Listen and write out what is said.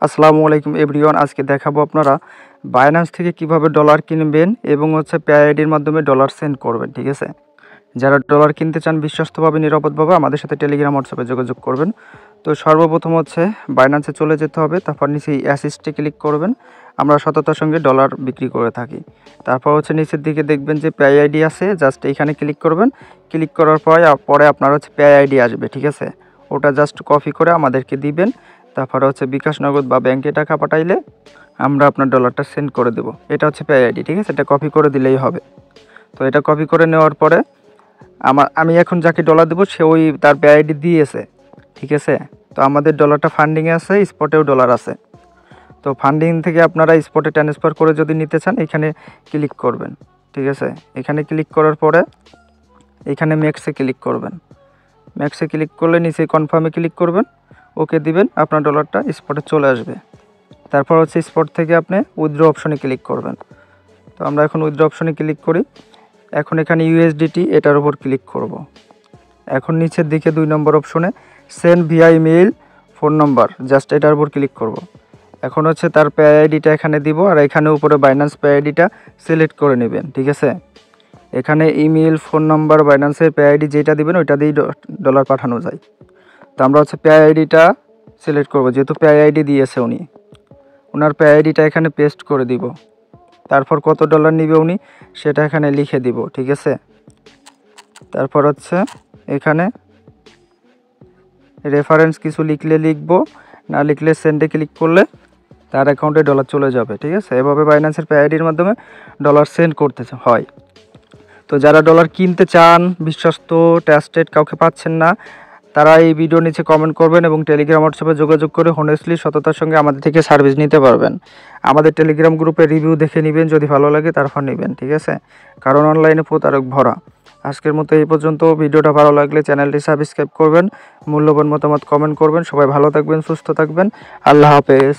আসসালামু আলাইকুম এভরিওয়ান। আজকে দেখাবো আপনারা বাইন্যান্স থেকে কিভাবে ডলার কিনবেন এবং পে আইডির মাধ্যমে ডলার সেন্ড করবেন। ঠিক আছে, যারা ডলার কিনতে চান বিশ্বস্তভাবে নিরাপদভাবে আমাদের সাথে টেলিগ্রাম হোয়াটসঅ্যাপে যোগাযোগ করবেন। তো সর্বপ্রথম বাইন্যান্সে চলে যেতে হবে, তারপর নিচে অ্যাসিস্টে ক্লিক করবেন। আমরা সততার সঙ্গে ডলার বিক্রি করে থাকি। তারপর নিচের দিকে দেখবেন যে পে আইডি আছে, জাস্ট এইখানে ক্লিক করবেন। ক্লিক করার পরে আপনার পে আইডি আসবে। ঠিক আছে, ওটা জাস্ট কপি করে আমাদেরকে দিবেন। তারপরে বিকাশ নগদ বা ব্যাংকে টাকা পাঠাইলে আমরা আপনার ডলারটা সেন্ড করে দেবো। এটা পে আইডি। ঠিক আছে, এটা কপি করে দিলেই হবে। তো এটা কপি করে নেওয়ার পরে আমি এখন যাকে ডলার দেবো সে তার পে আইডি দিয়েছে। ঠিক আছে, তো আমাদের ডলারটা ফান্ডিংয়ে আছে, স্পটেও ডলার আছে। তো ফান্ডিং থেকে আপনারা স্পটে ট্রান্সফার করে যদি নিতে চান এখানে ক্লিক করবেন। ঠিক আছে, এখানে ক্লিক করার পরে এখানে ম্যাক্সে ক্লিক করবেন। ম্যাক্সে ক্লিক করলে নিচে কনফার্মে ক্লিক করবেন, ওকে দিবেন, আপনার ডলারটা স্পটে চলে আসবে। তারপর স্পট থেকে আপনি উইথড্র অপশনে ক্লিক করবেন। তো আমরা এখন উইথড্র অপশনে ক্লিক করি। এখন এখানে ইউএসডিটি এটার উপর ক্লিক করব। এখন নিচের দিকে 2 নম্বর অপশনে send via email phone number, just এটার উপর ক্লিক করব। এখন তার পে আইডিটা এখানে দিব, আর এখানে উপরে বাইন্যান্স পে আইডিটা সিলেক্ট করে নেবেন। ঠিক আছে, এখানে ইমেইল ফোন নাম্বার বাইন্যান্সের পে আইডি যেটা দিবেন ওইটা দিয়েই ডলার পাঠানো যায়। তো আমরা পে আইডিটা সিলেক্ট করব, যেহেতু পে আইডি দিয়েছে উনি, ওনার পে আইডিটা এখানে পেস্ট করে দিব। তারপর কত ডলার নিবে উনি সেটা এখানে লিখে দিব। ঠিক আছে, তারপর এখানে রেফারেন্স কিছু লিখলে লিখব, না লিখলে সেন্ডে ক্লিক করলে তার অ্যাকাউন্টে ডলার চলে যাবে। ঠিক আছে, এভাবে বাইন্যান্সের পে আইডির মাধ্যমে ডলার সেন্ড করতে হয়। তো যারা ডলার কিনতে চান, বিশ্বস্ত ট্রাস্টেড কাউকে পাচ্ছেন না, তারা এই ভিডিওর নিচে কমেন্ট করবেন এবং টেলিগ্রাম হোয়াটসঅ্যাপে যোগাযোগ করে হনেস্টলি সততার সঙ্গে আমাদের থেকে সার্ভিস নিতে পারবেন। আমাদের টেলিগ্রাম গ্রুপে রিভিউ দেখে নেবেন, যদি ভালো লাগে তারপর নেবেন। ঠিক আছে, কারণ অনলাইনে প্রতারক ভরা। আজকের মতো এই পর্যন্ত। ভিডিওটা ভালো লাগলে চ্যানেলটি সাবস্ক্রাইব করবেন, মূল্যবান মতামত কমেন্ট করবেন। সবাই ভালো থাকবেন, সুস্থ থাকবেন। আল্লাহ হাফেজ।